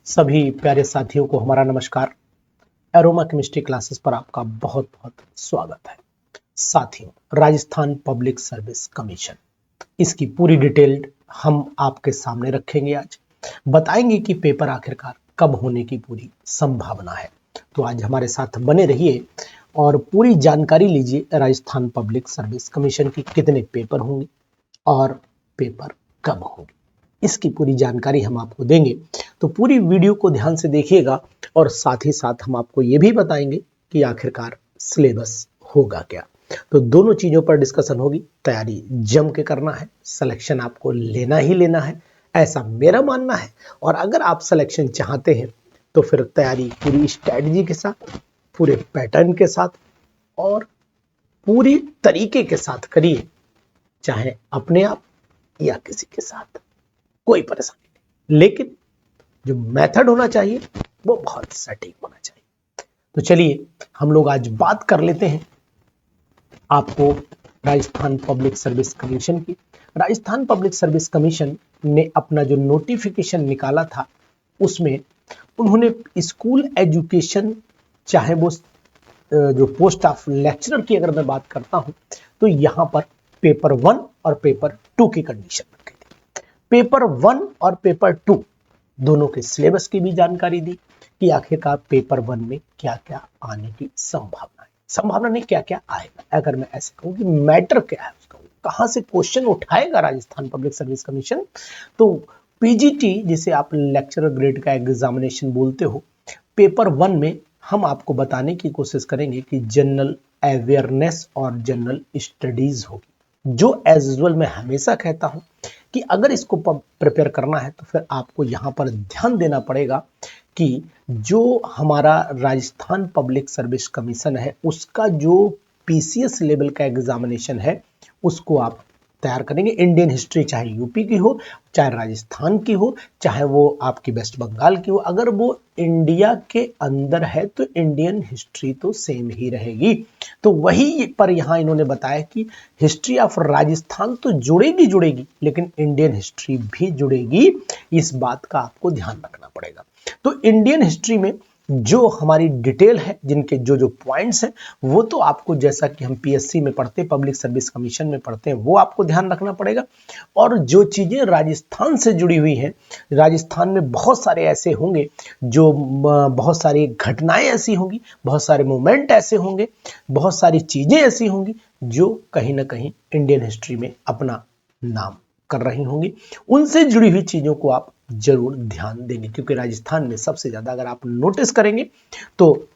सभी प्यारे साथियों को हमारा नमस्कार। एरोमा केमिस्ट्री क्लासेस पर आपका बहुत बहुत स्वागत है। साथियों, राजस्थान पब्लिक सर्विस कमीशन, इसकी पूरी डिटेल हम आपके सामने रखेंगे। आज बताएंगे कि पेपर आखिरकार कब होने की पूरी संभावना है। तो आज हमारे साथ बने रहिए और पूरी जानकारी लीजिए राजस्थान पब्लिक सर्विस कमीशन की कितने पेपर होंगे और पेपर कब होंगे, इसकी पूरी जानकारी हम आपको देंगे। तो पूरी वीडियो को ध्यान से देखिएगा और साथ ही साथ हम आपको ये भी बताएंगे कि आखिरकार सिलेबस होगा क्या। तो दोनों चीजों पर डिस्कशन होगी। तैयारी जम के करना है, सिलेक्शन आपको लेना ही लेना है, ऐसा मेरा मानना है। और अगर आप सिलेक्शन चाहते हैं तो फिर तैयारी पूरी स्ट्रैटेजी के साथ, पूरे पैटर्न के साथ और पूरी तरीके के साथ करिए, चाहे अपने आप या किसी के साथ, कोई परेशानी नहीं। लेकिन जो मेथड होना चाहिए वो बहुत सटीक होना चाहिए। तो चलिए हम लोग आज बात कर लेते हैं आपको राजस्थान पब्लिक सर्विस कमीशन की। राजस्थान पब्लिक सर्विस कमीशन ने अपना जो नोटिफिकेशन निकाला था उसमें उन्होंने स्कूल एजुकेशन, चाहे वो जो पोस्ट ऑफ लेक्चरर की अगर मैं बात करता हूं तो यहां पर पेपर 1 और पेपर 2 की कंडीशन रखी थी। पेपर 1 और पेपर 2 दोनों के सिलेबस की भी जानकारी दी कि आखिरकार पेपर 1 में क्या क्या आने की संभावना है, संभावना नहीं क्या क्या आएगा। अगर मैं ऐसे कहूं कि मैटर क्या है उसका, कहां से क्वेश्चन उठाएगा राजस्थान पब्लिक सर्विस कमीशन, तो पीजीटी जिसे आप लेक्चरर ग्रेड का एग्जामिनेशन बोलते हो, पेपर 1 में हम आपको बताने की कोशिश करेंगे कि जनरल अवेयरनेस और जनरल स्टडीज होगी। जो एज यूजुअल मैं हमेशा कहता हूं कि अगर इसको प्रिपेयर करना है तो फिर आपको यहां पर ध्यान देना पड़ेगा कि जो हमारा राजस्थान पब्लिक सर्विस कमीशन है उसका जो पीसीएस लेवल का एग्जामिनेशन है उसको आप तैयार करेंगे। इंडियन हिस्ट्री चाहे यूपी की हो, चाहे राजस्थान की हो, चाहे वो आपकी वेस्ट बंगाल की हो, अगर वो इंडिया के अंदर है तो इंडियन हिस्ट्री तो सेम ही रहेगी। तो वही पर यहां इन्होंने बताया कि हिस्ट्री ऑफ राजस्थान तो जुड़ेगी, लेकिन इंडियन हिस्ट्री भी जुड़ेगी। इस बात का आपको ध्यान रखना पड़ेगा। तो इंडियन हिस्ट्री में जो हमारी डिटेल है, जिनके जो जो पॉइंट्स हैं, वो तो आपको जैसा कि हम पीएससी में पढ़ते हैं, पब्लिक सर्विस कमीशन में पढ़ते हैं, वो आपको ध्यान रखना पड़ेगा। और जो चीजें राजस्थान से जुड़ी हुई हैं, राजस्थान में बहुत सारे ऐसे होंगे जो बहुत सारी घटनाएं ऐसी होंगी, बहुत सारे मोमेंट ऐसे होंगे, बहुत सारी चीजें ऐसी होंगी जो कहीं ना कहीं इंडियन हिस्ट्री में अपना नाम कर रही होंगी। उनसे जुड़ी हुई चीजों को आप जरूर ध्यान देंगे, क्योंकि राजस्थान में सबसे ज्यादा अगर आप नोटिस करेंगे तो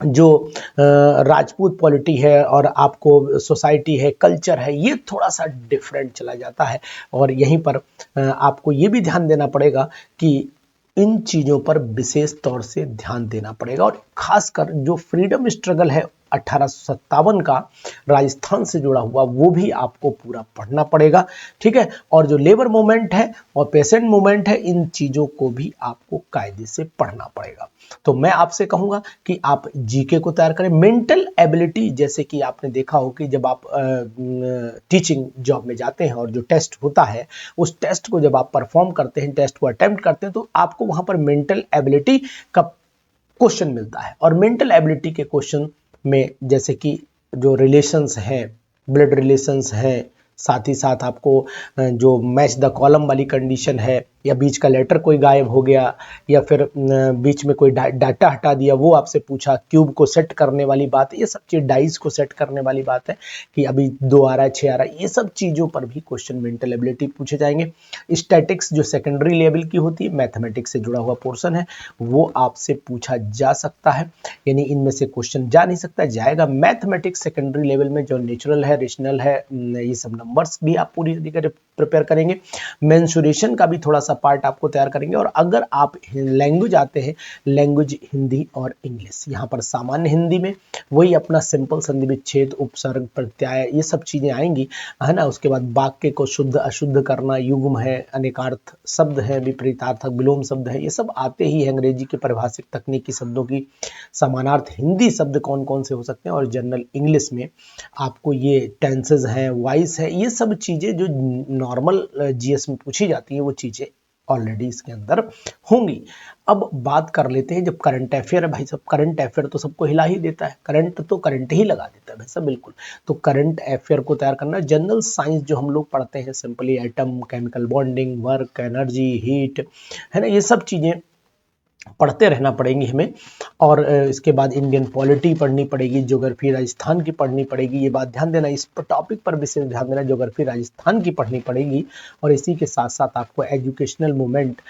जो राजपूत पॉलिटी है और आपको सोसाइटी है, कल्चर है, ये थोड़ा सा डिफरेंट चला जाता है। और यहीं पर आपको ये भी ध्यान देना पड़ेगा कि इन चीजों पर विशेष तौर से ध्यान देना पड़ेगा। और खासकर जो फ्रीडम स्ट्रगल है 1857 का राजस्थान से जुड़ा हुआ, वो भी आपको पूरा पढ़ना पड़ेगा, ठीक है। और जो लेबर मूवमेंट है और पेशेंट मूवमेंट है, इन चीजों को भी आपको कायदे से पढ़ना पड़ेगा। तो मैं आपसे कहूंगा कि आप जीके को तैयार करें। मेंटल एबिलिटी, जैसे कि आपने देखा हो कि जब आप टीचिंग जॉब में जाते हैं और जो टेस्ट होता है, उस टेस्ट को जब आप परफॉर्म करते हैं, टेस्ट को अटेम्प्ट करते हैं, तो आपको वहां पर मेंटल एबिलिटी का क्वेश्चन मिलता है। और मेंटल एबिलिटी के क्वेश्चन में जैसे कि जो रिलेशंस हैं, ब्लड रिलेशंस हैं, साथ ही साथ आपको जो मैच द कॉलम वाली कंडीशन है, या बीच का लेटर कोई गायब हो गया, या फिर बीच में कोई डाटा हटा दिया, वो आपसे पूछा। क्यूब को सेट करने वाली बात, ये सब चीज, डाइस को सेट करने वाली बात है कि अभी 2 आ रहा है, 6 आ रहा है, ये सब चीजों पर भी क्वेश्चन मेंटल एबिलिटी पूछे जाएंगे। स्टैटिक्स जो सेकेंडरी लेवल की होती है, मैथमेटिक्स से जुड़ा हुआ पोर्शन है, वो आपसे पूछा जा सकता है। यानी इनमें से क्वेश्चन जा नहीं सकता, जाएगा। मैथमेटिक्स सेकेंडरी लेवल में जो नेचुरल है, रेशनल है, ये सब नंबर्स भी आप पूरी तरीके से प्रिपेयर करेंगे। मेंसुरेशन का भी थोड़ा सा पार्ट आपको तैयार करेंगे। और अगर आप लैंग्वेज आते हैं, लैंग्वेज हिंदी और इंग्लिश, यहाँ पर सामान्य हिंदी में वही अपना सिंपल, संधि विच्छेद, उपसर्ग, प्रत्यय, ये सब चीजें आएंगी, है ना। उसके बाद वाक्य को शुद्ध अशुद्ध करना, युग्म है, अनेकार्थ शब्द है, विपरीतार्थक, विलोम शब्द है, ये सब आते ही है। अंग्रेजी के पारिभाषिक तकनीकी शब्दों की समानार्थ हिंदी शब्द कौन कौन से हो सकते हैं। और जनरल इंग्लिश में आपको ये टेंसेज हैं, वॉइस है, ये सब चीजें जो नॉर्मल जीएस में पूछी जाती हैं, वो चीजें ऑलरेडी इसके अंदर होंगी। अब बात कर लेते हैं, जब करंट अफेयर है भाई साहब, करंट अफेयर तो सबको हिला ही देता है, करंट तो करंट ही लगा देता है भाई साहब, बिल्कुल। तो करंट अफेयर को तैयार करना, जनरल साइंस जो हम लोग पढ़ते हैं, simply atom, chemical bonding, work, energy, heat, है ना, ये सब चीजें पढ़ते रहना पड़ेंगी हमें। और इसके बाद इंडियन पॉलिटी पढ़नी पड़ेगी, ज्योग्राफी राजस्थान की पढ़नी पड़ेगी, ये बात ध्यान देना, इस टॉपिक पर विशेष ध्यान देना, ज्योग्राफी राजस्थान की पढ़नी पड़ेगी। और इसी के साथ साथ आपको एजुकेशनल मूवमेंट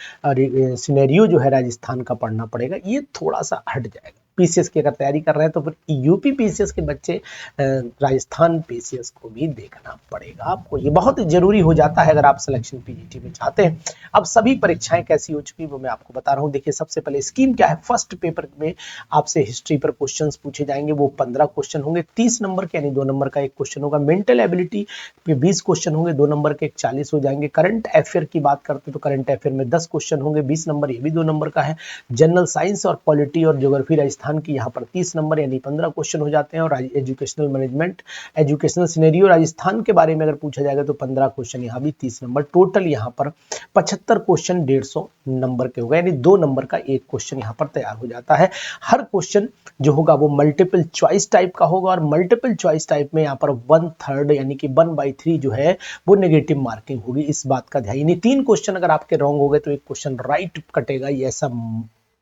सिनेरियो जो है राजस्थान का पढ़ना पड़ेगा। ये थोड़ा सा हट जाएगा, पीसीएस की अगर तैयारी कर रहे हैं तो फिर यूपी पीसीएस के बच्चे राजस्थान पीसीएस को भी देखना पड़ेगा आपको, ये बहुत जरूरी हो जाता है अगर आप सिलेक्शन पीजीटी में चाहते हैं। अब सभी परीक्षाएं कैसी हो चुकी है वो मैं आपको बता रहा हूं। देखिए सबसे पहले स्कीम क्या है, फर्स्ट पेपर में आपसे हिस्ट्री पर क्वेश्चंस पूछे जाएंगे, वो 15 क्वेश्चन होंगे, 30 नंबर के, यानी 2 नंबर का एक क्वेश्चन होगा। मेंटल एबिलिटी पे 20 क्वेश्चन होंगे, 2 नंबर के 40 हो जाएंगे। करंट अफेयर की बात करते तो करंट अफेयर में 10 क्वेश्चन होंगे, 20 नंबर, ये भी 2 नंबर का है। जनरल साइंस और पॉलिटी और ज्योग्राफी राजस्थान की यहाँ पर 30 नंबर यानी 15 क्वेश्चन हो जाते हैं। और educational management, educational scenario Rajasthan के बारे में अगर पूछा जाएगा तो 15 क्वेश्चन, यहाँ भी 30 नंबर, टोटल यहाँ पर 75 क्वेश्चन 150 नंबर के होगा, यानी 2 नंबर का एक क्वेश्चन यहाँ पर तैयार हो जाता है। हर क्वेश्चन जो होगा वो मल्टीपल चॉइस टाइप का होगा, और मल्टीपल चॉइस टाइप में यहाँ पर 1/3 यानी कि 1/3 जो है वो नेगेटिव मार्किंग होगी, इस बात का ध्यान। यानी 3 क्वेश्चन अगर आपके रॉन्ग हो गए तो एक क्वेश्चन राइट कटेगा, ये ऐसा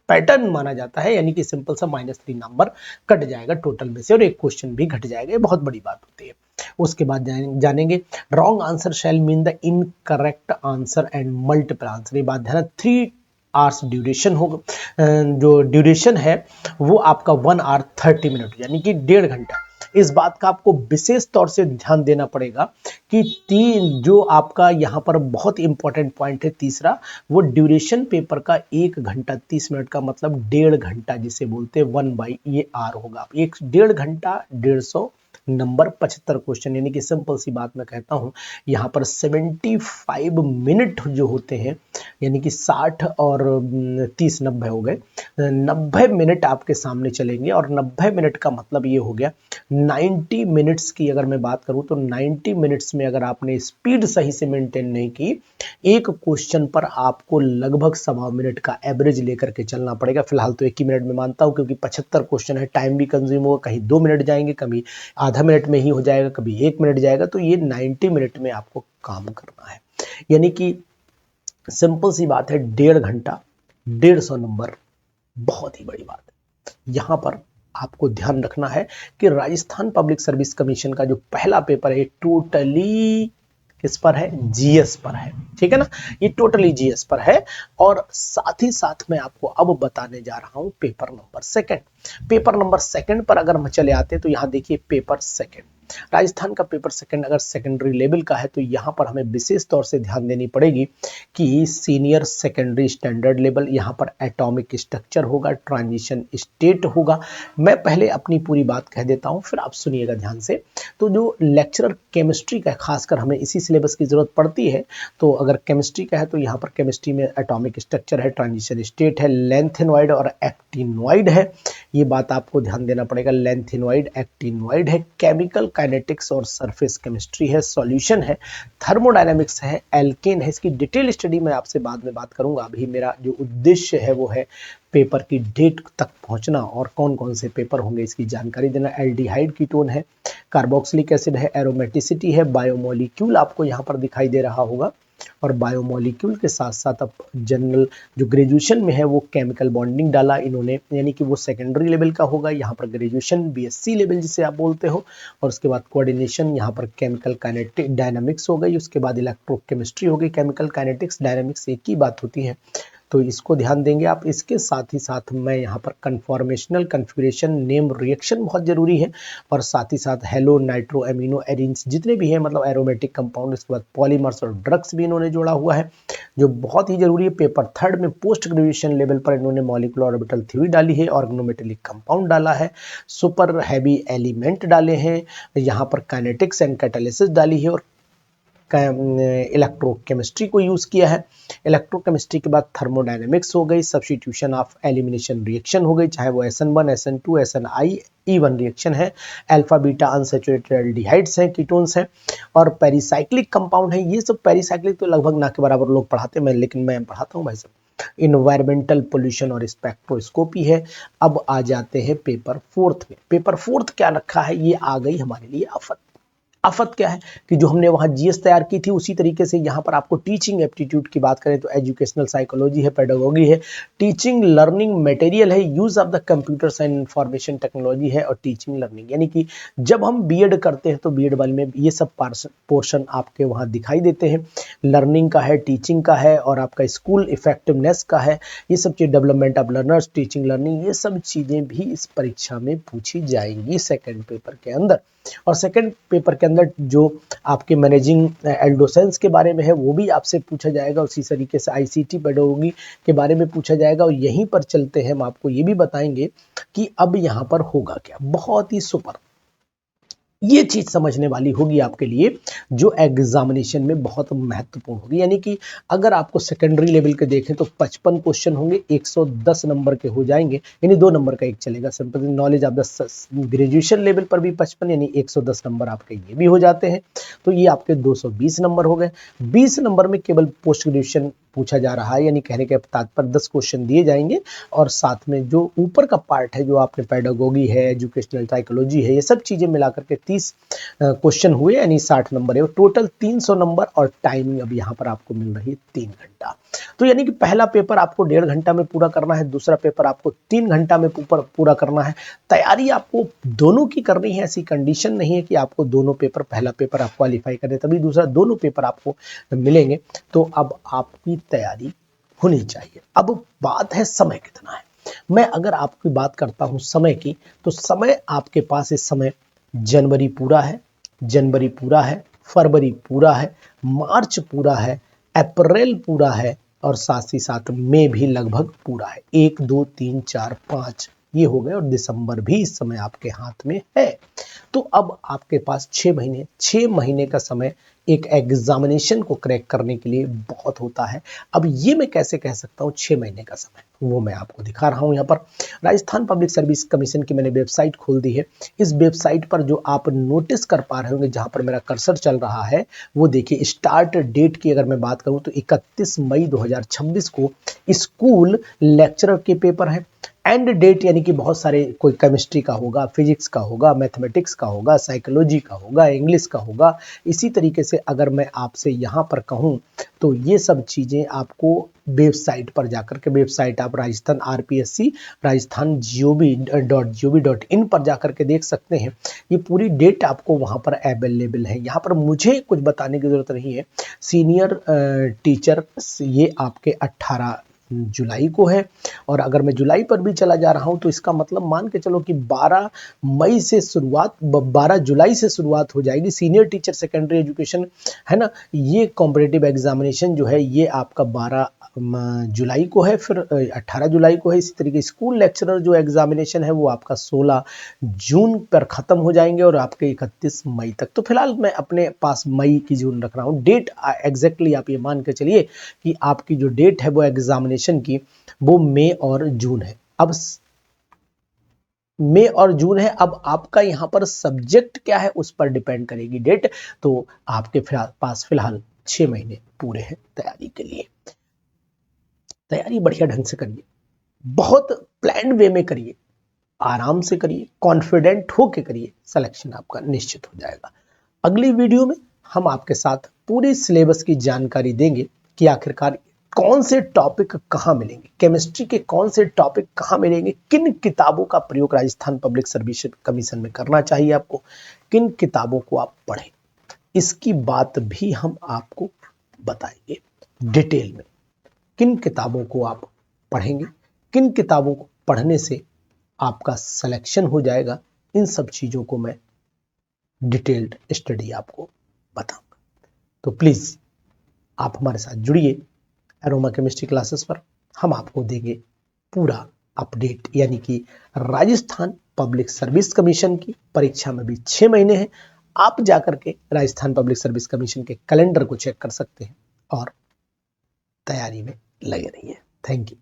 पैटर्न माना जाता है, यानी कि सिंपल सा -3 नंबर कट जाएगा टोटल में से, और एक क्वेश्चन भी घट जाएगा, ये बहुत बड़ी बात होती है। उसके बाद जानेंगे wrong answer shall mean the incorrect answer and multiple answer, ये बात ध्यान। 3 आवर्स ड्यूरेशन होगा, जो ड्यूरेशन है वो आपका 1 आवर 30 मिनट यानी कि 1.5 घंटा। इस बात का आपको विशेष तौर से ध्यान देना पड़ेगा कि जो आपका यहाँ पर बहुत इंपॉर्टेंट पॉइंट है तीसरा, वो ड्यूरेशन पेपर का 1 घंटा 30 मिनट का मतलब 1.5 घंटा जिसे बोलते हैं 1/r होगा। 1.5 घंटा 150 नंबर 75 क्वेश्चन, यानी कि सिंपल सी बात मैं कहता हूं यहाँ पर 75 मिनट जो होते हैं, यानी कि 60 और 30 90 हो गए, 90 मिनट आपके सामने चलेंगे। और 90 मिनट का मतलब ये हो गया 90 मिनट्स की अगर मैं बात करूं तो 90 मिनट्स में अगर आपने स्पीड सही से मेंटेन नहीं की, एक क्वेश्चन पर आपको लगभग 1.25 मिनट का एवरेज लेकर के चलना पड़ेगा। फिलहाल तो 1 ही मिनट में मानता हूं, क्योंकि 75 क्वेश्चन है, टाइम भी कंज्यूम होगा, कहीं 2 मिनट जाएंगे, कभी आधा मिनट में ही हो जाएगा, कभी 1 मिनट जाएगा, तो ये 90 मिनट में आपको काम करना है। यानी कि सिंपल सी बात है, 1.5 घंटा 150 नंबर, बहुत ही बड़ी बात है। यहां पर आपको ध्यान रखना है कि राजस्थान पब्लिक सर्विस कमीशन का जो पहला पेपर है टोटली किस पर है, जीएस पर है, ठीक है ना, ये टोटली जीएस पर है। और साथ ही साथ मैं आपको अब बताने जा रहा हूं पेपर नंबर 2। पेपर नंबर 2 पर अगर हम चले आते हैं तो यहां देखिए पेपर 2, राजस्थान का पेपर 2 अगर सेकेंडरी लेवल का है तो यहां पर हमें विशेष तौर से ध्यान देनी पड़ेगी कि सीनियर सेकेंडरी स्टैंडर्ड लेवल, यहां पर एटॉमिक स्ट्रक्चर होगा, ट्रांजिशन स्टेट होगा। मैं पहले अपनी पूरी बात कह देता हूं, फिर आप सुनिएगा ध्यान से। तो जो लेक्चरर केमिस्ट्री का, खासकर हमें इसी सिलेबस की जरूरत पड़ती है, तो अगर केमिस्ट्री का है तो यहाँ पर केमिस्ट्री में एटॉमिक स्ट्रक्चर है, ट्रांजिशन स्टेट है, लेंथेनॉइड और एक्टिनॉइड है, ये बात आपको ध्यान देना पड़ेगा। लेंथेनॉइड, एक्टिनॉइड है, केमिकल काइनेटिक्स और सरफेस केमिस्ट्री है, सॉल्यूशन है, थर्मोडायनामिक्स है, एल्केन है। इसकी डिटेल स्टडी मैं आपसे बाद में बात करूंगा। अभी मेरा जो उद्देश्य है वो है पेपर की डेट तक पहुंचना और कौन कौन से पेपर होंगे इसकी जानकारी देना। एल्डिहाइड कीटोन है, कार्बोक्सिलिक एसिड है, एरोमेटिसिटी है, बायोमोलिक्यूल आपको यहाँ पर दिखाई दे रहा होगा। और बायोमोलिक्यूल के साथ साथ अब जनरल जो ग्रेजुएशन में है वो केमिकल बॉन्डिंग डाला इन्होंने, यानी कि वो सेकेंडरी लेवल का होगा। यहाँ पर ग्रेजुएशन बीएससी लेवल जिसे आप बोलते हो, और उसके बाद कोऑर्डिनेशन यहाँ पर केमिकल काइनेटिक डायनामिक्स हो गई, उसके बाद इलेक्ट्रोकेमिस्ट्री हो गई। केमिकल काइनेटिक्स डायनामिक्स एक ही बात होती है, तो इसको ध्यान देंगे आप। इसके साथ ही साथ मैं यहाँ पर कन्फॉर्मेशनल कन्फिगरेशन नेम रिएक्शन बहुत जरूरी है, और साथ ही साथ हेलो नाइट्रो एमिनो एरिन्स जितने भी हैं, मतलब एरोमेटिक कंपाउंड, इसके बाद पॉलीमर्स और ड्रग्स भी इन्होंने जोड़ा हुआ है जो बहुत ही जरूरी है। पेपर 3 में पोस्ट ग्रेजुएशन लेवल पर इन्होंने मॉलिक्यूलर ऑर्बिटल थ्योरी डाली है, ऑर्गेनोमेटेलिक कंपाउंड डाला है, सुपर हैवी एलिमेंट डाले हैं, यहाँ पर काइनेटिक्स एंड कैटालिसिस डाली है, और इलेक्ट्रोकेमिस्ट्री को यूज़ किया है। इलेक्ट्रोकेमिस्ट्री के बाद थर्मोडायनेमिक्स हो गई, सब्स्टिट्यूशन ऑफ एलिमिनेशन रिएक्शन हो गई, चाहे वो SN1, SN2, SNI E1 reaction है, अल्फा बीटा अनसैचुरेटेड एल्डिहाइड्स हैं, कीटोन्स हैं, और पेरिसाइक्लिक कंपाउंड है। ये सब पेरिसाइक्लिक तो लगभग ना के बराबर लोग पढ़ाते हैं, लेकिन मैं पढ़ाता हूँ भाई साहब। इन्वायरमेंटल पोल्यूशन और स्पेक्ट्रोस्कोपी है। अब आ जाते हैं पेपर फोर्थ में। पेपर फोर्थ क्या रखा है, ये आ गई हमारे लिए आफत। आफत क्या है कि जो हमने वहाँ GS तैयार की थी, उसी तरीके से यहाँ पर आपको टीचिंग एप्टीट्यूड की बात करें तो एजुकेशनल साइकोलॉजी है, पेडागोगी है, टीचिंग लर्निंग मटेरियल है, use of the computers and information technology है, और टीचिंग लर्निंग, यानी कि जब हम बीएड करते हैं तो बीएड वाले में ये सब पोर्शन आपके वहाँ दिखाई देते हैं। लर्निंग का है, टीचिंग का है, और आपका स्कूल इफेक्टिवनेस का है, ये सब चीज़, development of learners, teaching learning, ये सब चीज़ें भी इस परीक्षा में पूछी जाएंगी सेकेंड पेपर के अंदर। और सेकंड पेपर के अंदर जो आपके मैनेजिंग एल्डोसेंस के बारे में है वो भी आपसे पूछा जाएगा, उसी तरीके से ICT पेडागोगी के बारे में पूछा जाएगा। और यहीं पर चलते हैं, हम आपको ये भी बताएंगे कि अब यहाँ पर होगा क्या। बहुत ही सुपर ये चीज समझने वाली होगी आपके लिए, जो एग्जामिनेशन में बहुत महत्वपूर्ण होगी। यानी कि अगर आपको सेकेंडरी लेवल के देखें तो 55 क्वेश्चन होंगे, 110 नंबर के हो जाएंगे, यानी 2 नंबर का एक चलेगा। Simple knowledge of the graduation level पर भी 55, यानी 110 नंबर आपके ये भी हो जाते हैं। तो ये आपके 220 नंबर हो गए। 20 नंबर में केवल पोस्ट ग्रेजुएशन पूछा जा रहा है, यानी कहने के तात्पर्य 10 क्वेश्चन दिए जाएंगे, और साथ में जो ऊपर का पार्ट है, जो आपने पेडागोगी है, एजुकेशनल साइकोलॉजी है, ये सब चीजें मिलाकर के 30 क्वेश्चन हुए, यानी 60 नंबर है। टोटल 300 नंबर, और टाइमिंग अब यहाँ पर आपको मिल रही है 3 घंटा। तो यानी कि पहला पेपर आपको 1.5 घंटा में पूरा करना है, दूसरा पेपर आपको 3 घंटा में पूरा करना है। तैयारी आपको दोनों की करनी है, ऐसी कंडीशन नहीं है कि आपको दोनों पेपर, पहला पेपर आप क्वालिफाई करें तभी दूसरा, दोनों पेपर आपको मिलेंगे। तो अब आपकी तैयारी होनी चाहिए। अब बात है समय कितना है। मैं अगर आपकी बात करता हूं समय की, तो समय आपके पास इस समय जनवरी पूरा है, फरवरी पूरा है, मार्च पूरा है, अप्रैल पूरा है, और साथ ही साथ मई भी लगभग पूरा है। 1 2 3 4 5 ये हो गए, और दिसंबर भी इस समय आपके हाथ में है। तो अब आपके पास 6 महीने का समय एक एग्जामिनेशन को क्रैक करने के लिए बहुत होता है। अब ये मैं कैसे कह सकता हूँ 6 महीने का समय, वो मैं आपको दिखा रहा हूँ यहाँ पर। राजस्थान पब्लिक सर्विस कमीशन की मैंने वेबसाइट खोल दी है। इस वेबसाइट पर जो आप नोटिस कर पा रहे होंगे, जहाँ पर मेरा कर्सर चल रहा है, वो देखिए। स्टार्ट डेट की अगर मैं बात करूँ तो 31 मई 2026 को स्कूल लेक्चरर के पेपर है। एंड डेट यानी कि बहुत सारे, कोई केमिस्ट्री का होगा, फिजिक्स का होगा, मैथमेटिक्स का होगा, साइकोलॉजी का होगा, इंग्लिश का होगा। इसी तरीके से अगर मैं आपसे यहाँ पर कहूँ तो ये सब चीज़ें आपको वेबसाइट पर जाकर के, वेबसाइट आप राजस्थान RPSC राजस्थान gov.in पर जाकर के देख सकते हैं। ये पूरी डेट आपको वहाँ पर अवेलेबल है। यहाँ पर मुझे कुछ बताने की ज़रूरत नहीं है। सीनियर टीचर ये आपके 18 जुलाई को है, और अगर मैं जुलाई पर भी चला जा रहा हूं तो इसका मतलब मान के चलो कि 12 जुलाई से शुरुआत हो जाएगी। सीनियर टीचर सेकेंडरी एजुकेशन है ना, ये कॉम्पिटिटिव एग्जामिनेशन जो है ये आपका 12 जुलाई को है, फिर 18 जुलाई को है। इसी तरीके स्कूल लेक्चरर जो एग्जामिनेशन है वो आपका 16 जून पर खत्म हो जाएंगे, और आपके 31 मई तक। तो फिलहाल मैं अपने पास मई की जून रख रहा हूँ डेट। एग्जैक्टली आप ये मान के चलिए कि आपकी जो डेट है वो एग्जामिनेशन की, वो मई और जून है। अब मई और जून है। अब आपका यहाँ पर सब्जेक्ट क्या है उस पर डिपेंड करेगी डेट। तो आपके पास फिलहाल 6 महीने पूरे हैं तैयारी के लिए। तैयारी बढ़िया ढंग से करिए, बहुत प्लान वे में करिए, आराम से करिए, कॉन्फिडेंट होके करिए, सिलेक्शन आपका निश्चित हो जाएगा। अगली वीडियो में हम आपके साथ पूरी सिलेबस की जानकारी देंगे कि आखिरकार कौन से टॉपिक कहाँ मिलेंगे, केमिस्ट्री के कौन से टॉपिक कहाँ मिलेंगे, किन किताबों का प्रयोग राजस्थान पब्लिक सर्विस कमीशन में करना चाहिए आपको, किन किताबों को आप पढ़ें, इसकी बात भी हम आपको बताएंगे डिटेल में। किन किताबों को आप पढ़ेंगे, किन किताबों को पढ़ने से आपका सिलेक्शन हो जाएगा, इन सब चीजों को मैं डिटेल्ड स्टडी आपको बताऊंगा। तो प्लीज आप हमारे साथ जुड़िए एरोमा केमिस्ट्री क्लासेस पर। हम आपको देंगे पूरा अपडेट, यानी कि राजस्थान पब्लिक सर्विस कमीशन की परीक्षा में भी 6 महीने हैं। आप जाकर के राजस्थान पब्लिक सर्विस कमीशन के कैलेंडर को चेक कर सकते हैं और तैयारी में लगे रहिए। Thank you.